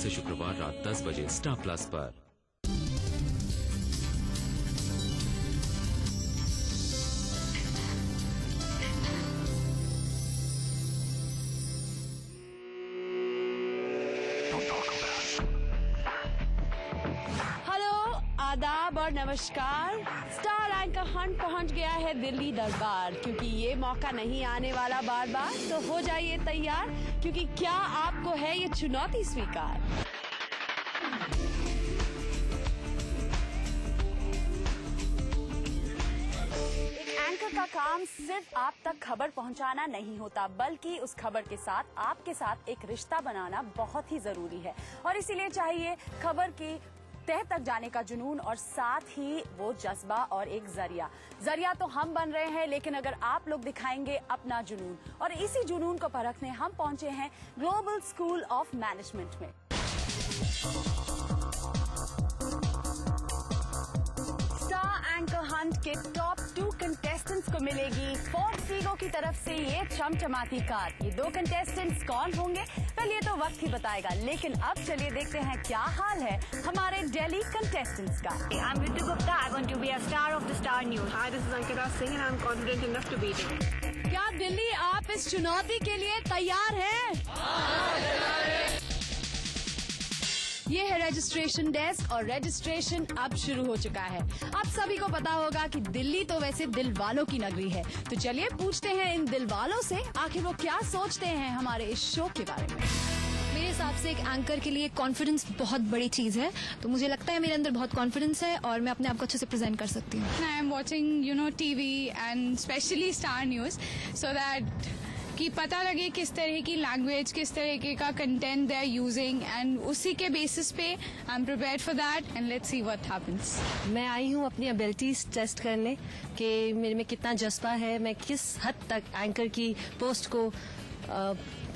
से शुक्रवार रात 10 बजे स्टार प्लस पर। आदाब और नमस्कार। स्टार एंकर हंट पहुंच गया है दिल्ली दरबार, क्योंकि ये मौका नहीं आने वाला बार बार। तो हो जाइए तैयार, क्योंकि क्या आपको है ये चुनौती स्वीकार। एंकर का काम सिर्फ आप तक खबर पहुंचाना नहीं होता, बल्कि उस खबर के साथ आपके साथ एक रिश्ता बनाना बहुत ही जरूरी है। और इसीलिए चाहिए खबर की तह तक जाने का जुनून और साथ ही वो जज्बा और एक जरिया तो हम बन रहे हैं, लेकिन अगर आप लोग दिखाएंगे अपना जुनून, और इसी जुनून को परखने हम पहुंचे हैं ग्लोबल स्कूल ऑफ मैनेजमेंट में। स्टार एंकर हंट के टॉप 2 कंटेस्टेंट्स को मिलेगी फोर्ड फीगो की तरफ से ये चमचमाती कार। ये 2 कंटेस्टेंट्स कौन होंगे पहले तो वक्त ही बताएगा, लेकिन अब चलिए देखते हैं क्या हाल है हमारे दिल्ली कंटेस्टेंट्स का। I'm Ritu Gupta. I want to be a star of the Star News. Hi, this is Ankita Singh and I'm confident enough to beat it. क्या दिल्ली आप इस चुनौती के लिए तैयार हैं? ये है रजिस्ट्रेशन डेस्क और रजिस्ट्रेशन अब शुरू हो चुका है। आप सभी को पता होगा कि दिल्ली तो वैसे दिल वालों की नगरी है, तो चलिए पूछते हैं इन दिल वालों से आखिर वो क्या सोचते हैं हमारे इस शो के बारे में। मेरे हिसाब से एक एंकर के लिए कॉन्फिडेंस बहुत बड़ी चीज है, तो मुझे लगता है मेरे अंदर बहुत कॉन्फिडेंस है और मैं अपने आप को अच्छे से प्रेजेंट कर सकती हूँ। I am watching TV and specially star news so that कि पता लगे किस तरह की लैंग्वेज, किस तरह का content they are using, and उसी के बेसिस पे I am prepared for that and let's see what happens. मैं आई हूँ अपनी एबिलिटीज टेस्ट करने कि मेरे में कितना जज्बा है, मैं किस हद तक एंकर की पोस्ट को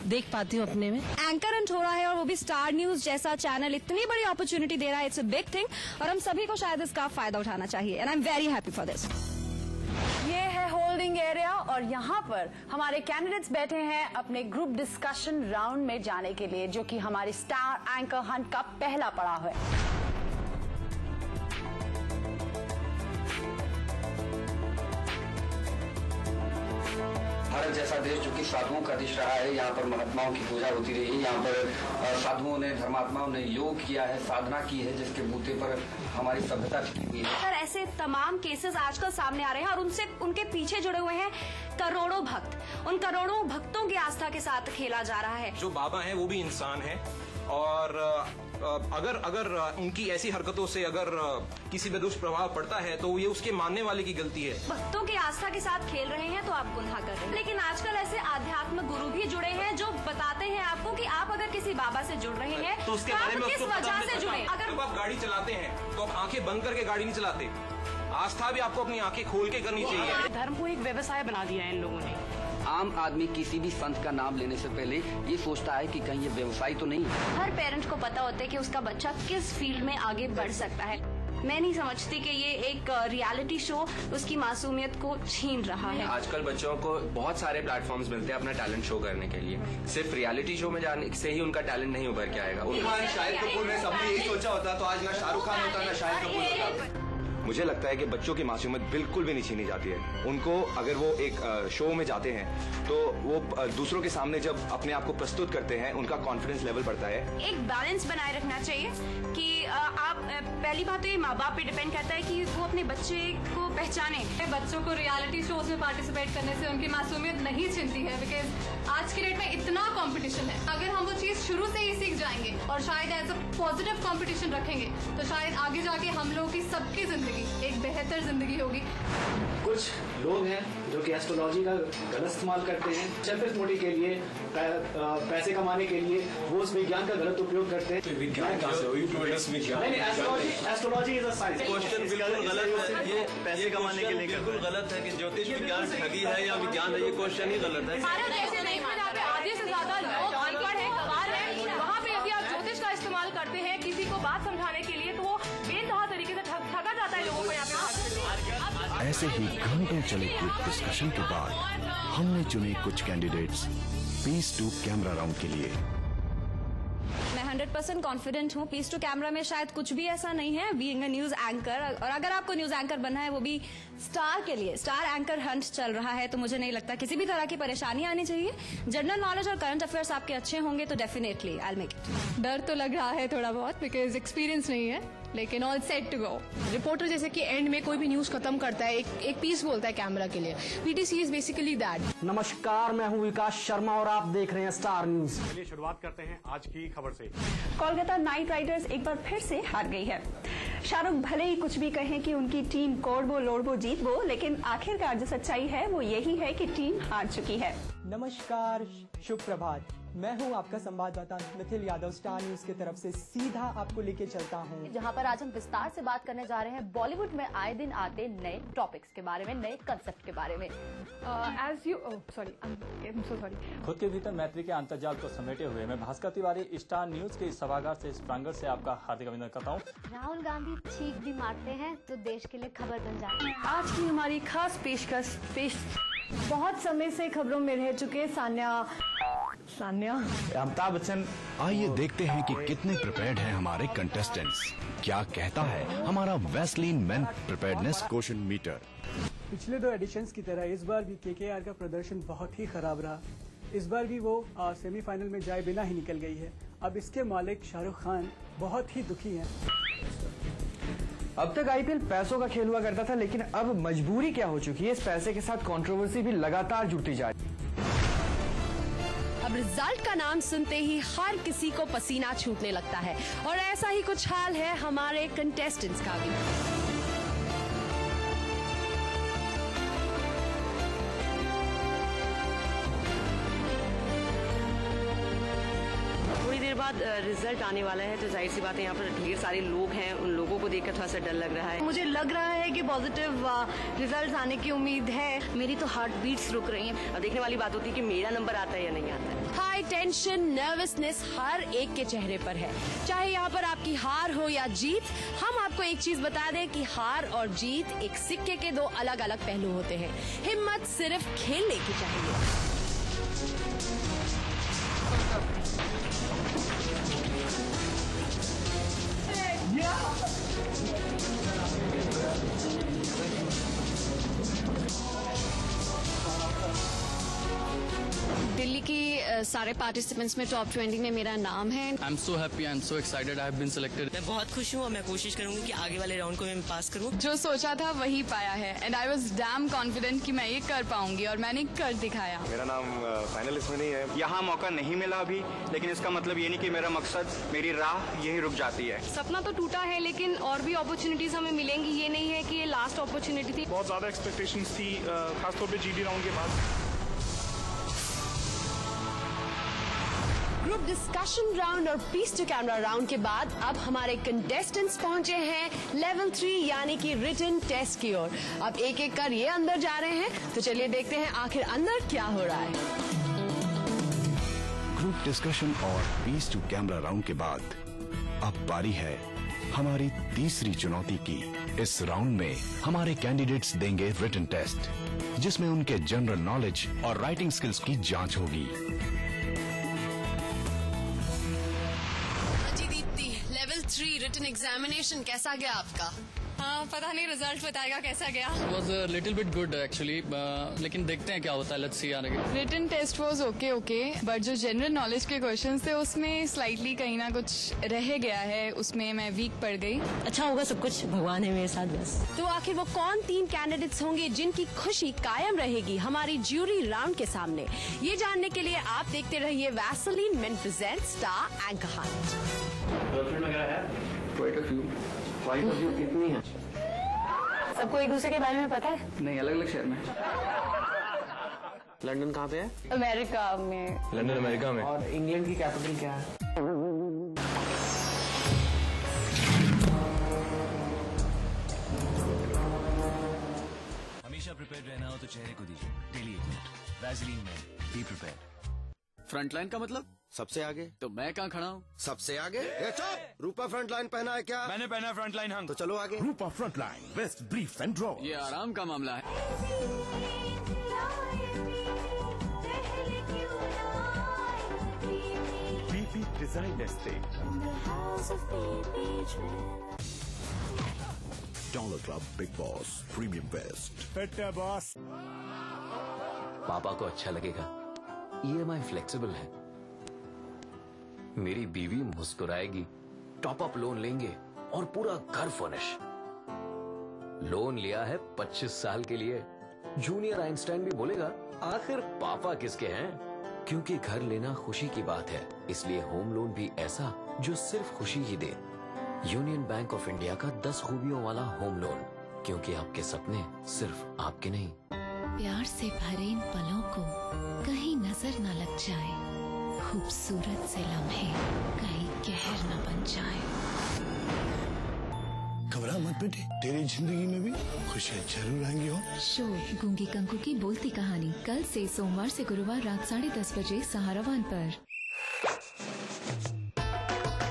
देख पाती हूँ अपने में। एंकर हंट हो रहा है और वो भी स्टार न्यूज जैसा चैनल इतनी बड़ी अपॉर्चुनिटी दे रहा है। इट्स अ बिग थिंग और हम सभी को शायद इसका फायदा उठाना चाहिए and I am very happy for this. ये है होल्डिंग एरिया और यहाँ पर हमारे कैंडिडेट्स बैठे हैं अपने ग्रुप डिस्कशन राउंड में जाने के लिए, जो कि हमारे स्टार एंकर हंट का पहला पड़ाव है। भारत जैसा देश जो कि साधुओं का देश रहा है, यहाँ पर महात्माओं की पूजा होती रही, यहाँ पर साधुओं ने, धर्मात्माओं ने योग किया है, साधना की है, जिसके बूते पर हमारी सभ्यता टिकी हुई है। सर, ऐसे तमाम केसेस आजकल सामने आ रहे हैं और उनके पीछे जुड़े हुए हैं करोड़ों भक्त। उन करोड़ों भक्तों की आस्था के साथ खेला जा रहा है। जो बाबा हैं वो भी इंसान हैं और अगर उनकी ऐसी हरकतों से अगर किसी पे दुष्प्रभाव पड़ता है तो ये उसके मानने वाले की गलती है। भक्तों की आस्था के साथ खेल रहे हैं तो आप गुनाह कर रहे हैं। लेकिन आजकल ऐसे आध्यात्मिक गुरु भी जुड़े हैं जो बताते हैं आपको कि आप अगर किसी बाबा से जुड़ रहे हैं तो उसके बारे में किस वजह से जुड़े। अगर आप गाड़ी चलाते हैं तो आप आंखें बंद करके गाड़ी नहीं चलाते। आस्था भी आपको अपनी आंखें खोल के करनी चाहिए। धर्म को एक व्यवसाय बना दिया है इन लोगों ने। आम आदमी किसी भी संत का नाम लेने से पहले ये सोचता है कि कहीं ये व्यवसाय तो नहीं है। हर पेरेंट को पता होता है कि उसका बच्चा किस फील्ड में आगे बढ़ सकता है। मैं नहीं समझती कि ये एक रियलिटी शो उसकी मासूमियत को छीन रहा है। आजकल बच्चों को बहुत सारे प्लेटफॉर्म्स मिलते हैं अपना टैलेंट शो करने के लिए। सिर्फ रियलिटी शो में जाने से ही उनका टैलेंट नहीं उभर के आएगा। शाहिद कपूर ने सबने यही सोचा होता तो आज ना शाहरुख खान होता ना शाहिद कपूर होता। मुझे लगता है कि बच्चों की मासूमियत बिल्कुल भी नहीं छीनी जाती है। उनको अगर वो एक शो में जाते हैं तो वो दूसरों के सामने जब अपने आप को प्रस्तुत करते हैं उनका कॉन्फिडेंस लेवल बढ़ता है। एक बैलेंस बनाए रखना चाहिए कि आप पहली बात तो ये माँ बाप पे डिपेंड करता है कि वो अपने बच्चे को पहचाने। बच्चों को रियलिटी शोज में पार्टिसिपेट करने से उनकी मासूमियत नहीं छिनती है, बिकॉज आज की डेट में इतना कंपटीशन है। अगर हम वो चीज शुरू से ही सीख जाएंगे और शायद एज अ पॉजिटिव कंपटीशन रखेंगे तो शायद आगे जाके हम लोगों की सबकी जिंदगी एक बेहतर जिंदगी होगी। कुछ लोग हैं जो कि एस्ट्रोलॉजी का गलत इस्तेमाल करते हैं, सेल्फ मोटिव के लिए, पैसे कमाने के लिए वो उस विज्ञान का गलत उपयोग करते हैं। तो विज्ञान कहाँ से? Astrology is a science. Question बिल्कुल गलत है। ये पैसे कमाने के लिए बिल्कुल गलत है कि ज्योतिष विज्ञान ठगी है या विज्ञान है। ये क्वेश्चन ही गलत है। आधे से ज्यादा लोग अनपढ़ है, गवार है, वहाँ पे यदि आप ज्योतिष का इस्तेमाल करते हैं किसी को बात समझाने के लिए तो वो बेतहा तरीके से ठगा जाता है लोगों को यहाँ पे। ऐसे ही घंटों चले ग्रुप डिस्कशन के बाद हमने चुने कुछ कैंडिडेट्स पीस 2 कैमरा राउंड के लिए। मैं 100% कॉन्फिडेंट हूँ। पीस टू कैमरा में शायद कुछ भी ऐसा नहीं है बीइंग अ न्यूज एंकर, और अगर आपको न्यूज एंकर बनना है वो भी स्टार के लिए, स्टार एंकर हंट चल रहा है, तो मुझे नहीं लगता किसी भी तरह की परेशानी आनी चाहिए। जनरल नॉलेज और करंट अफेयर्स आपके अच्छे होंगे तो definitely I will make it. डर तो लग रहा है थोड़ा बहुत, बिकॉज एक्सपीरियंस नहीं है, लेकिन all set to go. Reporter जैसे कि एंड में कोई भी न्यूज खत्म करता है, एक पीस बोलता है कैमरा के लिए। PTC is basically that. नमस्कार, मैं हूं विकास शर्मा और आप देख रहे हैं स्टार न्यूज। चलिए शुरुआत करते हैं आज की खबर से। कोलकाता नाइट राइडर्स एक बार फिर से हार गई है। शाहरुख भले ही कुछ भी कहें कि उनकी टीम कोड़बो लोड़बो जीत वो, लेकिन आखिरकार जो सच्चाई है वो यही है कि टीम हार चुकी है। नमस्कार, शुभ प्रभात, मैं हूं आपका संवाददाता मिथिल यादव। स्टार न्यूज की तरफ से सीधा आपको लेके चलता हूं, जहां पर आज हम विस्तार से बात करने जा रहे हैं बॉलीवुड में आए दिन आते नए टॉपिक्स के बारे में, नए कंसेप्ट के बारे में। खुद के भीतर मैत्री के अंतर्जाल को समेटे हुए मैं भास्कर तिवारी स्टार न्यूज के इस सभागार से, इस प्रांगण से आपका हार्दिक अभिनंदन करता हूँ। राहुल गांधी छींक भी मारते हैं तो देश के लिए खबर बन जाती है। आज की हमारी खास पेशकश बहुत समय से खबरों में रह चुके सान्या अमिताभ बच्चन। आइए देखते हैं कि कितने प्रिपेयर्ड हैं हमारे कंटेस्टेंट्स। क्या कहता है हमारा Vaseline men preparedness quotient meter. पिछले 2 एडिशंस की तरह इस बार भी केकेआर का प्रदर्शन बहुत ही खराब रहा। इस बार भी वो सेमीफाइनल में जाए बिना ही निकल गई है। अब इसके मालिक शाहरुख खान बहुत ही दुखी हैं। अब तक आईपीएल पैसों का खेल हुआ करता था, लेकिन अब मजबूरी क्या हो चुकी है, इस पैसे के साथ कंट्रोवर्सी भी लगातार जुड़ती जा रही है। अब रिजल्ट का नाम सुनते ही हर किसी को पसीना छूटने लगता है, और ऐसा ही कुछ हाल है हमारे कंटेस्टेंट्स का भी। थोड़ी देर बाद रिजल्ट आने वाला है, तो जाहिर सी बात है यहाँ पर ढेर सारे लोग हैं, उन लोगों को देखकर थोड़ा सा डर लग रहा है। मुझे लग रहा है कि पॉजिटिव रिजल्ट आने की उम्मीद है। मेरी तो हार्ट बीट्स रुक रही हैं। अब देखने वाली बात होती है कि मेरा नंबर आता है या नहीं आता है। हाई टेंशन, नर्वसनेस हर एक के चेहरे पर है, चाहे यहाँ पर आपकी हार हो या जीत। हम आपको एक चीज बता दें कि हार और जीत एक सिक्के के 2 अलग अलग पहलू होते हैं। हिम्मत सिर्फ खेलने की चाहिए। दिल्ली की सारे पार्टिसिपेंट्स में टॉप 20 में मेरा नाम है। I am so happy, I am so excited, I have been selected. मैं बहुत खुश हूँ और मैं कोशिश करूंगी कि आगे वाले राउंड को मैं पास करूँ। जो सोचा था वही पाया है, and I was dam confident कि मैं ये कर पाऊंगी, और मैंने कर दिखाया। मेरा नाम फाइनलिस्ट में नहीं है। यहाँ मौका नहीं मिला अभी, लेकिन इसका मतलब ये नहीं कि मेरा मकसद, मेरी राह यही रुक जाती है। सपना तो टूटा है, लेकिन और भी अपॉर्चुनिटीज हमें मिलेंगी। ये नहीं है कि ये लास्ट अपॉर्चुनिटी थी। बहुत ज्यादा एक्सपेक्टेशंस थी, खासतौर पे जीडी राउंड के बाद। ग्रुप डिस्कशन राउंड और पीस टू कैमरा राउंड के बाद अब हमारे कंटेस्टेंट्स पहुंचे हैं लेवल 3 यानी कि रिटन टेस्ट की ओर। अब एक एक कर ये अंदर जा रहे हैं, तो चलिए देखते हैं आखिर अंदर क्या हो रहा है। ग्रुप डिस्कशन और पीस टू कैमरा राउंड के बाद अब बारी है हमारी तीसरी चुनौती की। इस राउंड में हमारे कैंडिडेट्स देंगे रिटन टेस्ट, जिसमें उनके जनरल नॉलेज और राइटिंग स्किल्स की जांच होगी। लेवल 3 रिटन एग्जामिनेशन कैसा गया आपका? हाँ, पता नहीं, रिजल्ट बताएगा कैसा गया। Was a little bit good actually, लेकिन देखते हैं क्या होता है। लेट्स सी आगे। Written test was okay, but जो जनरल नॉलेज के क्वेश्चंस थे उसमें स्लाइटली कहीं ना कुछ रह गया है, उसमें मैं वीक पड़ गई। अच्छा होगा सब कुछ, भगवान है मेरे साथ बस। तो आखिर वो कौन 3 कैंडिडेट्स होंगे जिनकी खुशी कायम रहेगी हमारी ज्यूरी राउंड के सामने? ये जानने के लिए आप देखते रहिए Vaseline main present star anchor Hunt. Girlfriend वगैरह है? क्वाइट अ फ्यू कितनी है? सबको एक दूसरे के बारे में पता है? नहीं, अलग अलग शहर में। लंदन कहाँ पे है? अमेरिका में। लंदन अमेरिका में। और इंग्लैंड की कैपिटल क्या है? हमेशा प्रिपेयर्ड रहना हो तो चेहरे को दीजिए डेली 1 मिनट वैसलीन में बी प्रिपेयर्ड। फ्रंटलाइन का मतलब सबसे आगे, तो मैं कहाँ खड़ा हूँ? सबसे आगे। रूपा फ्रंटलाइन पहना है क्या? मैंने पहना है फ्रंटलाइन हंग। तो चलो आगे। Rupa frontline best brief and draw. ये आराम का मामला है। बीपी डिजाइनर से dollar club big boss premium best boss. पापा को अच्छा लगेगा, EMI फ्लेक्सिबल है, मेरी बीवी मुस्कुराएगी, टॉप अप लोन लेंगे और पूरा घर फर्निश। लोन लिया है 25 साल के लिए। जूनियर आइंस्टाइन भी बोलेगा आखिर पापा किसके हैं। क्योंकि घर लेना खुशी की बात है, इसलिए होम लोन भी ऐसा जो सिर्फ खुशी ही दे। यूनियन बैंक ऑफ इंडिया का 10 खूबियों वाला होम लोन, क्योंकि आपके सपने सिर्फ आपके नहीं। प्यार से भरे इन पलों को कहीं नजर न लग जाए, खूबसूरत से लम्हे कहीं कहर न बन जाए। घबरा मत बेटी, तेरी जिंदगी में भी खुशियाँ जरूर आएंगी हो। शो गूंगी कंकु की बोलती कहानी कल से सोमवार से गुरुवार रात 10:30 बजे सहारा वन पर।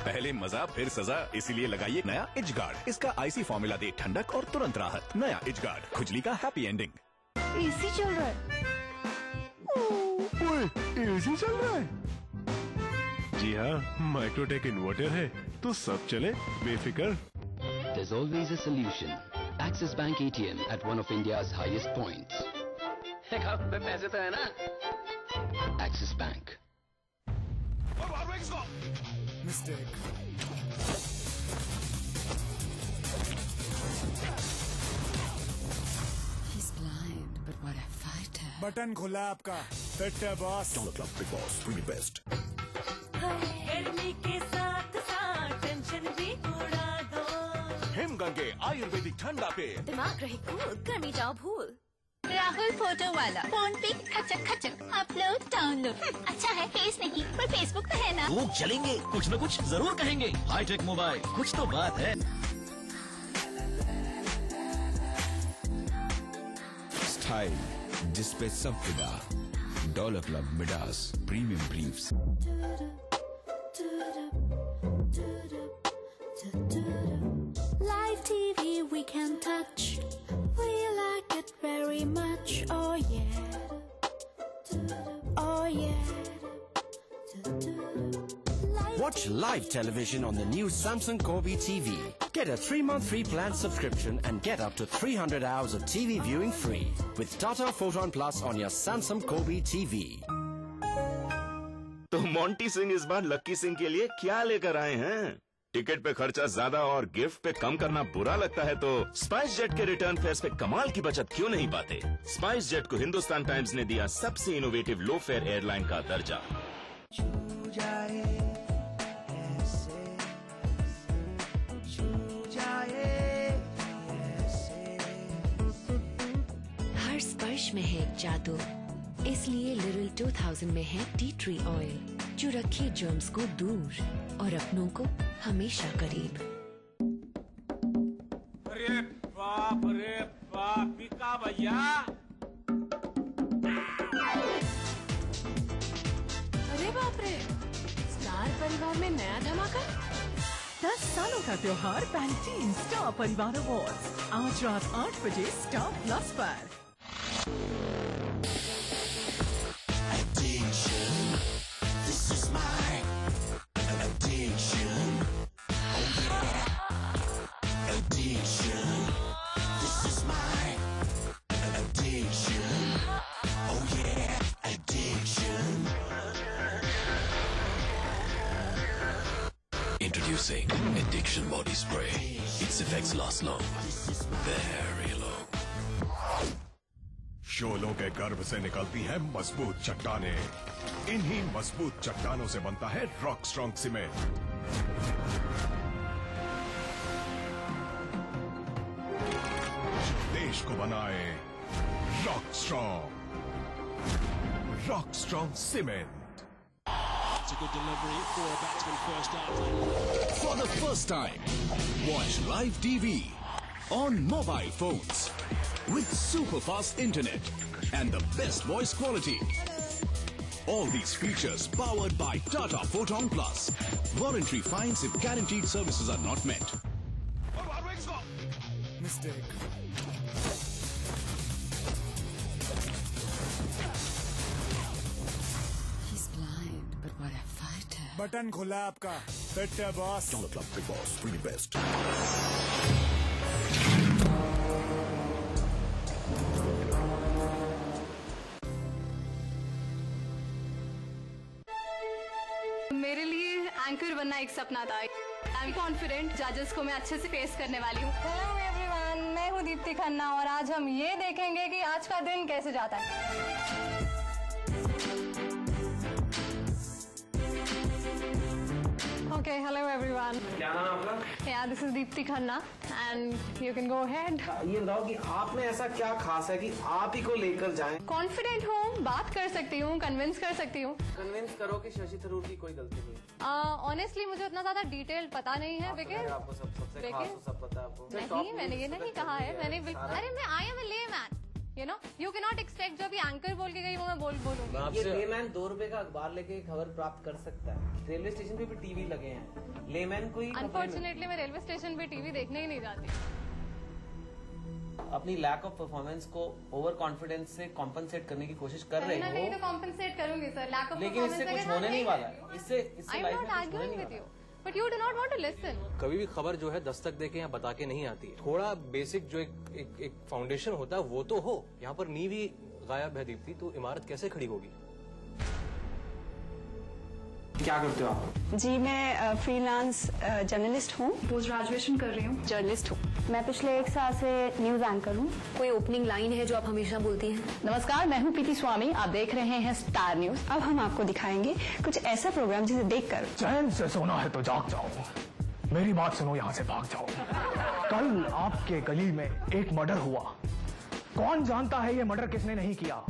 पहले मजा फिर सजा, इसीलिए लगाइए नया इच गार्ड। इसका आईसी फॉर्मूला दे ठंडक और तुरंत राहत। नया इच गार्ड, खुजली का हैप्पी एंडिंग। एसी चल रहा है। एसी चल रहा है? जी हाँ, माइक्रोटेक इन्वर्टर है तो सब चले बेफिक्र। There's always a solution. Axis Bank ATM at one of India's highest points. पैसे तो है ना? Axis Bank. Mistake. He's blind, but what a fighter. Button खुला आपका। Fit boss. Dollar club big boss premium best. गर्मी के साथ साथ टेंशन भी उड़ा दो। हिमगंगे आयुर्वेदिक ठंडा पे दिमाग रहे कूल, गर्मी जाओ भूल। राहुल फोटो वाला फोन पे खचक खचक अपलोड डाउनलोड। अच्छा है फेस नहीं पर फेसबुक तो है ना। लोग चलेंगे, कुछ न कुछ जरूर कहेंगे। हाईटेक मोबाइल, कुछ तो बात है। स्टाइल जिसपे सब फिदा। Dollar club Midas premium briefs. Live TV we can touch. We like it very much. Oh yeah. Oh yeah. Watch live television on the new Samsung Corby TV. Get a 3-month free plan subscription and get up to 300 hours of TV viewing free with Tata Photon Plus on your Samsung Corby TV. तो Monty Singh इस बार लक्की सिंह के लिए क्या लेकर आए हैं? Ticket पे खर्चा ज्यादा और गिफ्ट पे कम करना बुरा लगता है तो स्पाइस जेट के रिटर्न फेयर पे कमाल की बचत क्यों नहीं पाते? स्पाइस जेट को हिंदुस्तान टाइम्स ने दिया सबसे इनोवेटिव लो फेयर एयरलाइन का दर्जा। हर स्पर्श में है एक जादू, इसलिए लिरिल 2000 में है टी ट्री ऑयल, जो रखे जर्म्स को दूर और अपनों को हमेशा करीब। अरे बाप बिका भैया। अरे बाप रे, स्टार परिवार में नया धमाका। 10 सालों का त्योहार पैंटीन स्टार परिवार अवार्ड्स आज रात 8 बजे स्टार प्लस पर। Introducing Addiction Body Spray. Its effects last long, very long. शोलों के गर्भ से निकलती है मजबूत चट्टानें। इन्हीं मजबूत चट्टानों से बनता है रॉक स्ट्रॉन्ग सीमेंट। देश को बनाए rock strong cement. It's a good delivery for a batsman first out. For the first time, watch live TV on mobile phones with super fast internet and the best voice quality. All these features powered by Tata Photon Plus. Warranty fines if guaranteed services are not met. Mistake. He's blind, but what a fighter. Button खुला आपका। Fit है boss. Donald Club, Big Boss, really best. मेरे लिए anchor बनना एक सपना था। I am confident जजेस को मैं अच्छे से फेस करने वाली हूँ। हेलो एवरीवन, मैं हूँ दीप्ति खन्ना और आज हम ये देखेंगे कि आज का दिन कैसे जाता है। Okay, hello everyone. क्या नाम है आपका? Yeah, this is Deepti Khanna and you can go ahead. ये बताओ कि आप में ऐसा क्या खास है कि आप ही को लेकर जाएं? कॉन्फिडेंट हूँ, बात कर सकती हूँ, कन्विंस कर सकती हूँ। कन्विंस करो कि शशि थरूर की कोई गलती नहीं। ऑनेस्टली मुझे उतना ज्यादा डिटेल पता नहीं है बिकॉज आपको सबसे खास तो सब पता है आपको। नहीं, मैंने ये नहीं कहा है। मैंने अरे मैं I am a layman, you know, you can not expect जो भी एंकर बोल के गई वो मैं बोलूंगी। ये लेमैन 2 रुपए का अखबार लेके खबर प्राप्त कर सकता है। रेलवे स्टेशन पे भी टीवी लगे हैं, लेमैन कोई। अनफॉर्चुनेटली मैं रेलवे स्टेशन पे टीवी देखने ही नहीं जाती। अपनी लैक ऑफ परफॉर्मेंस को ओवर कॉन्फिडेंस से कॉम्पनसेट करने की कोशिश कर रहे हो। नहीं तो कॉम्पनसेट करूंगी सर, लैक ऑफ लेकिन इससे कुछ होने नहीं वाला है। इससे लाइफ में कुछ होने नहीं वाला। But you do not want to listen. कभी भी खबर जो है दस्तक देके यहाँ बता के नहीं आती। थोड़ा बेसिक जो एक फाउंडेशन होता है वो तो हो। यहाँ पर नींव ही गायब है दीप्ति, तो इमारत कैसे खड़ी होगी? क्या करते हो आप? जी मैं फ्रीलांस जर्नलिस्ट हूँ, पोस्ट ग्रेजुएशन कर रही हूँ, जर्नलिस्ट हूँ। मैं पिछले 1 साल से न्यूज एंकर हूँ। कोई ओपनिंग लाइन है जो आप हमेशा बोलती हैं? नमस्कार, मैं हूँ प्रीति स्वामी, आप देख रहे हैं स्टार न्यूज। अब हम आपको दिखाएंगे कुछ ऐसा प्रोग्राम जिसे देखकर चैन से सोना है तो जाग जाओ, मेरी बात सुनो, यहाँ से भाग जाओ। कल आपके गली में एक मर्डर हुआ। कौन जानता है ये मर्डर किसने नहीं किया?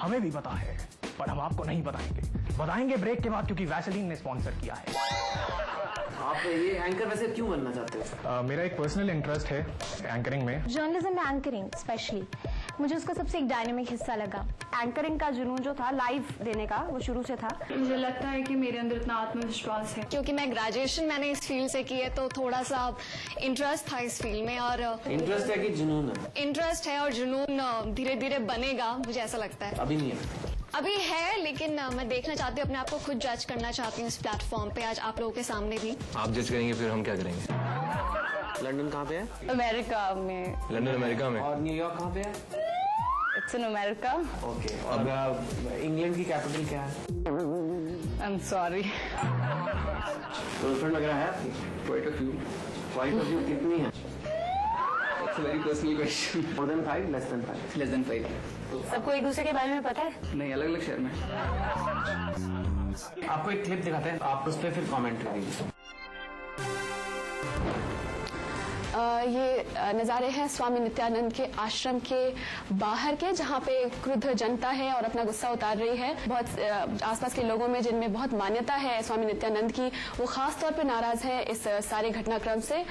हमें भी पता है पर हम आपको नहीं बताएंगे ब्रेक के बाद, क्योंकि वैसलीन ने स्पॉन्सर किया है। आप ये एंकर वैसे क्यों बनना चाहते हो? मेरा एक पर्सनल इंटरेस्ट है एंकरिंग में। जर्नलिज्म में एंकरिंग स्पेशली मुझे उसका सबसे एक डायनेमिक हिस्सा लगा। एंकरिंग का जुनून जो था लाइव देने का, वो शुरू से था। मुझे लगता है कि मेरे अंदर इतना आत्मविश्वास है क्योंकि मैं ग्रेजुएशन मैंने इस फील्ड से की है, तो थोड़ा सा इंटरेस्ट था इस फील्ड में। और इंटरेस्ट है कि जुनून है? इंटरेस्ट है और जुनून धीरे धीरे बनेगा, मुझे ऐसा लगता है। अभी नहीं है? अभी है, लेकिन मैं देखना चाहती हूँ, अपने आप को खुद जज करना चाहती हूँ इस प्लेटफॉर्म पे आज आप लोगों के सामने भी। आप जज करेंगे फिर हम क्या करेंगे? लंदन कहाँ पे है? अमेरिका में। लंदन अमेरिका में। और न्यूयॉर्क कहाँ पे है? It's in America. ओके। और इंग्लैंड की कैपिटल क्या है? I am sorry. गर्लफ्रेंड वगैरह है आपकी? Quite a few. Quite a few कितनी है? It's a very personal question. More than 5, less than 5? Less than 5। सबको एक दूसरे के बारे में पता है? नहीं, अलग अलग शहर में। आपको एक क्लिप दिखाते हैं, आप उस पर फिर कमेंट करिए। ये नज़ारे हैं स्वामी नित्यानंद के आश्रम के बाहर के, जहाँ पे क्रुद्ध जनता है और अपना गुस्सा उतार रही है। बहुत आसपास के लोगों में जिनमें बहुत मान्यता है स्वामी नित्यानंद की, वो खास तौर पे नाराज है इस सारे घटनाक्रम से।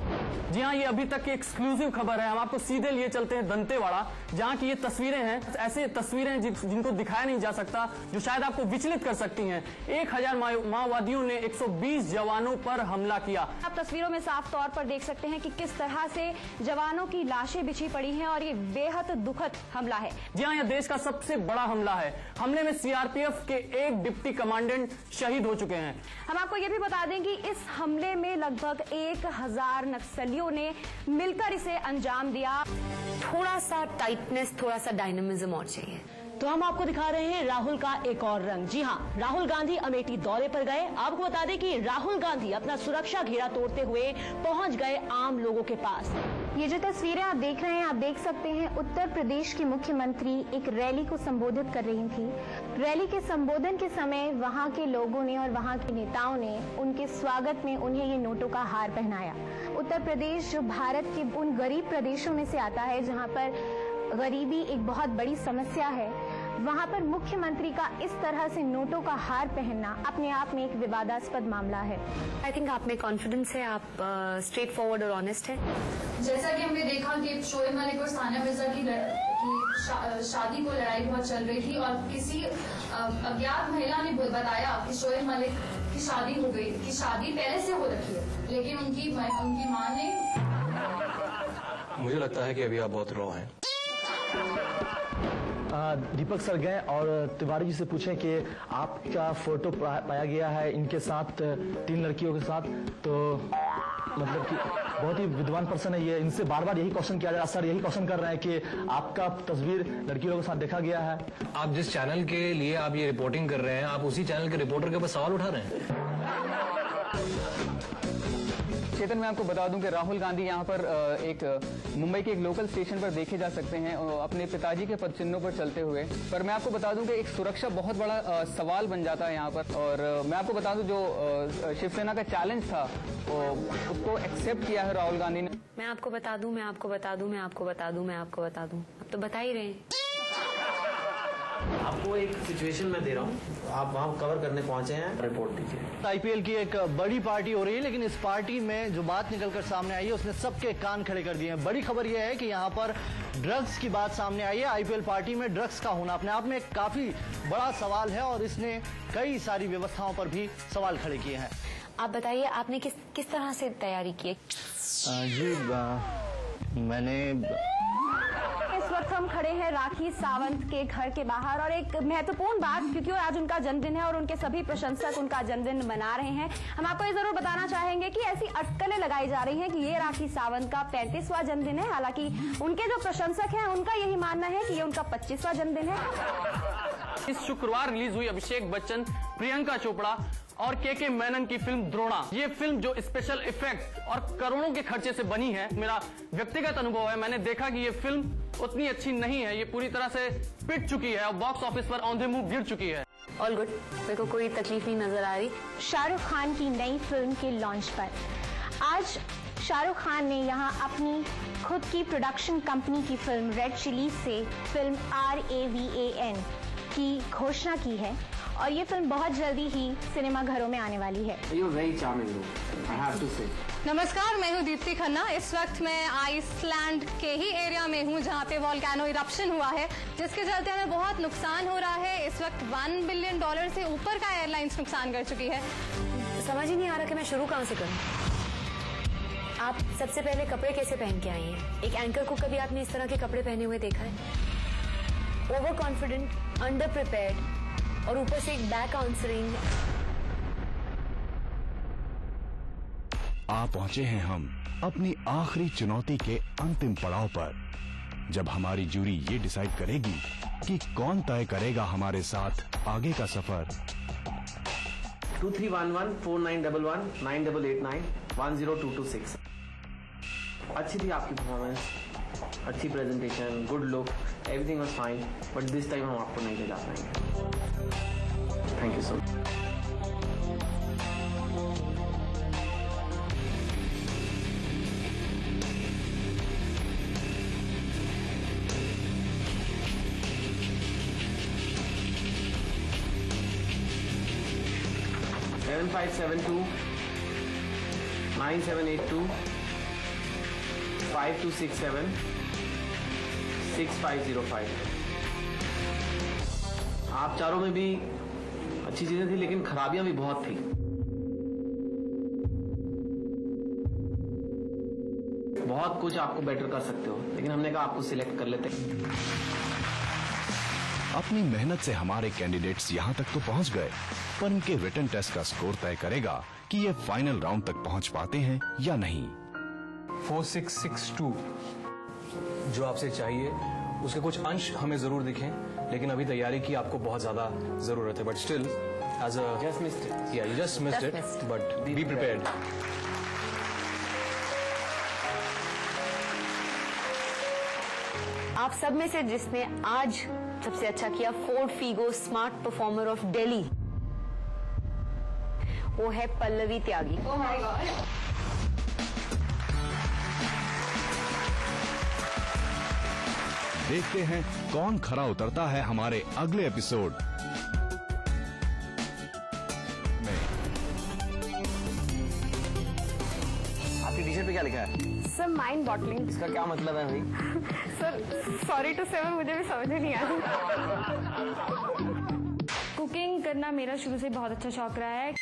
जी हाँ, ये अभी तक की एक्सक्लूसिव खबर है। हम आपको सीधे लिए चलते हैं दंतेवाड़ा, जहाँ की ये तस्वीरें हैं। ऐसे तस्वीरें जिनको दिखाया नहीं जा सकता, जो शायद आपको विचलित कर सकती हैं। 1000 माओवादियों ने 120 जवानों पर हमला किया। आप तस्वीरों में साफ तौर पर देख सकते हैं कि किस तरह से जवानों की लाशें बिछी पड़ी हैं और ये बेहद दुखद हमला है। जी हाँ, यह देश का सबसे बड़ा हमला है। हमले में सीआरपीएफ के एक डिप्टी कमांडेंट शहीद हो चुके हैं। हम आपको ये भी बता दें कि इस हमले में लगभग 1000 नक्सलियों ने मिलकर इसे अंजाम दिया। थोड़ा सा टाइटनेस, थोड़ा सा डायनामिज्म और चाहिए। तो हम आपको दिखा रहे हैं राहुल का एक और रंग। जी हाँ, राहुल गांधी अमेठी दौरे पर गए। आपको बता दें कि राहुल गांधी अपना सुरक्षा घेरा तोड़ते हुए पहुंच गए आम लोगों के पास। ये जो तस्वीरें आप देख रहे हैं, आप देख सकते हैं उत्तर प्रदेश की मुख्यमंत्री एक रैली को संबोधित कर रही थी। रैली के संबोधन के समय वहां के लोगों ने और वहां के नेताओं ने उनके स्वागत में उन्हें ये नोटों का हार पहनाया। उत्तर प्रदेश जो भारत के उन गरीब प्रदेशों में से आता है जहाँ पर गरीबी एक बहुत बड़ी समस्या है, वहाँ पर मुख्यमंत्री का इस तरह से नोटों का हार पहनना अपने आप में एक विवादास्पद मामला है। आई थिंक आप में कॉन्फिडेंस है, आप स्ट्रेट फॉरवर्ड और ऑनेस्ट है। जैसा कि हमने देखा कि शोएब मलिक और सानिया मिर्जा की शादी को लड़ाई बहुत चल रही थी और किसी अज्ञात महिला ने बताया कि शोएब मलिक की शादी हो गई, कि शादी पहले से हो रखी है, लेकिन उनकी मां ने। मुझे लगता है कि अभी आप बहुत रॉ हैं। दीपक सर गए और तिवारी जी से पूछें कि आपका फोटो पाया गया है इनके साथ 3 लड़कियों के साथ, तो मतलब कि बहुत ही विद्वान पर्सन है ये, इनसे बार बार यही क्वेश्चन किया जा रहा है, सर यही क्वेश्चन कर रहे हैं कि आपका तस्वीर लड़कियों के साथ देखा गया है। आप जिस चैनल के लिए आप ये रिपोर्टिंग कर रहे हैं, आप उसी चैनल के रिपोर्टर के ऊपर सवाल उठा रहे हैं। चेतन, मैं आपको बता दूं कि राहुल गांधी यहाँ पर मुंबई के एक लोकल स्टेशन पर देखे जा सकते हैं अपने पिताजी के पदचिन्हों पर चलते हुए। पर मैं आपको बता दूं कि एक सुरक्षा बहुत बड़ा सवाल बन जाता है यहाँ पर। और मैं आपको बता दूं जो शिवसेना का चैलेंज था उसको एक्सेप्ट किया है राहुल गांधी ने। मैं आपको बता दूं, मैं आपको बता दूं, मैं आपको बता दूं, मैं आपको बता दूं, अब तो बता ही रहे हैं। आपको एक सिचुएशन मैं दे रहा हूँ, आप वहाँ कवर करने पहुंचे हैं, रिपोर्ट दीजिए। आईपीएल की एक बड़ी पार्टी हो रही है, लेकिन इस पार्टी में जो बात निकलकर सामने आई है उसने सबके कान खड़े कर दिए हैं। बड़ी खबर यह है कि यहाँ पर ड्रग्स की बात सामने आई है। आईपीएल पार्टी में ड्रग्स का होना अपने आप में एक काफी बड़ा सवाल है और इसने कई सारी व्यवस्थाओं पर भी सवाल खड़े किए हैं। आप बताइए, आपने किस तरह से तैयारी की? मैंने इस वक्त हम खड़े हैं राखी सावंत के घर के बाहर और एक महत्वपूर्ण बात, क्योंकि आज उनका जन्मदिन है और उनके सभी प्रशंसक उनका जन्मदिन मना रहे हैं। हम आपको ये जरूर बताना चाहेंगे कि ऐसी अटकलें लगाई जा रही हैं कि ये राखी सावंत का 35वां जन्मदिन है। हालांकि उनके जो प्रशंसक हैं उनका यही मानना है कि ये उनका 25वां जन्मदिन है। इस शुक्रवार रिलीज हुई अभिषेक बच्चन, प्रियंका चोपड़ा और के मेनन की फिल्म द्रोणा। ये फिल्म जो स्पेशल इफेक्ट और करोड़ों के खर्चे से बनी है, मेरा व्यक्तिगत अनुभव है, मैंने देखा कि ये फिल्म उतनी अच्छी नहीं है। ये पूरी तरह से पिट चुकी है और बॉक्स ऑफिस पर ऑन द मूव गिर चुकी है। ऑल गुड, मेरे को कोई तकलीफ नहीं नजर आ रही। शाहरुख खान की नई फिल्म के लॉन्च पर आज शाहरुख खान ने यहां अपनी खुद की प्रोडक्शन कंपनी की फिल्म रेड चिली से फिल्म RAVAN की घोषणा की है और ये फिल्म बहुत जल्दी ही सिनेमा घरों में आने वाली है। नमस्कार, मैं हूँ दीप्ति खन्ना। इस वक्त मैं आइसलैंड के ही एरिया में हूँ जहाँ पे वोल्केनो इरप्शन हुआ है, जिसके चलते हमें बहुत नुकसान हो रहा है। इस वक्त $1 बिलियन से ऊपर का एयरलाइंस नुकसान कर चुकी है। समझ ही नहीं आ रहा कि मैं शुरू कहाँ से करूँ। आप सबसे पहले कपड़े कैसे पहन के आई हैं? एक एंकर को कभी आपने इस तरह के कपड़े पहने हुए देखा है? ओवर कॉन्फिडेंट, अंडर प्रिपेयर्ड और ऊपर से एक बैक आंसरिंग। आ पहुंचे हैं हम अपनी आखिरी चुनौती के अंतिम पड़ाव पर, जब हमारी जूरी ये डिसाइड करेगी कि कौन तय करेगा हमारे साथ आगे का सफर। 2311 4911 9889 10226। अच्छी थी आपकी परफॉर्मेंस, अच्छी presentation, good look, everything was fine, but this time हम आपको नहीं ले जा पाएंगे। Thank you so much. Seven 572 9782 5267 6505। आप चारों में भी अच्छी चीजें थी, लेकिन खराबियां भी बहुत थी। बहुत कुछ आपको बेटर कर सकते हो, लेकिन हमने कहा आपको सिलेक्ट कर लेते हैं। अपनी मेहनत से हमारे कैंडिडेट्स यहाँ तक तो पहुँच गए, पर उनके रिटन टेस्ट का स्कोर तय करेगा कि ये फाइनल राउंड तक पहुँच पाते हैं या नहीं। 4662 जो आपसे चाहिए उसके कुछ अंश हमें जरूर दिखें, लेकिन अभी तैयारी की आपको बहुत ज्यादा जरूरत है। But still as a just missed it. या you just missed it, but be prepared. आप सब में से जिसने आज सबसे अच्छा किया, Ford Figo smart performer of Delhi, वो है Pallavi Tyagi. Oh my god. देखते हैं कौन खरा उतरता है हमारे अगले एपिसोड में। आपकी टी शर्ट पे क्या लिखा है? Sir mind bottling. इसका क्या मतलब है भाई? सर सॉरी टू से मुझे भी समझ नहीं आ रहा। कुकिंग करना मेरा शुरू से बहुत अच्छा शौक रहा है।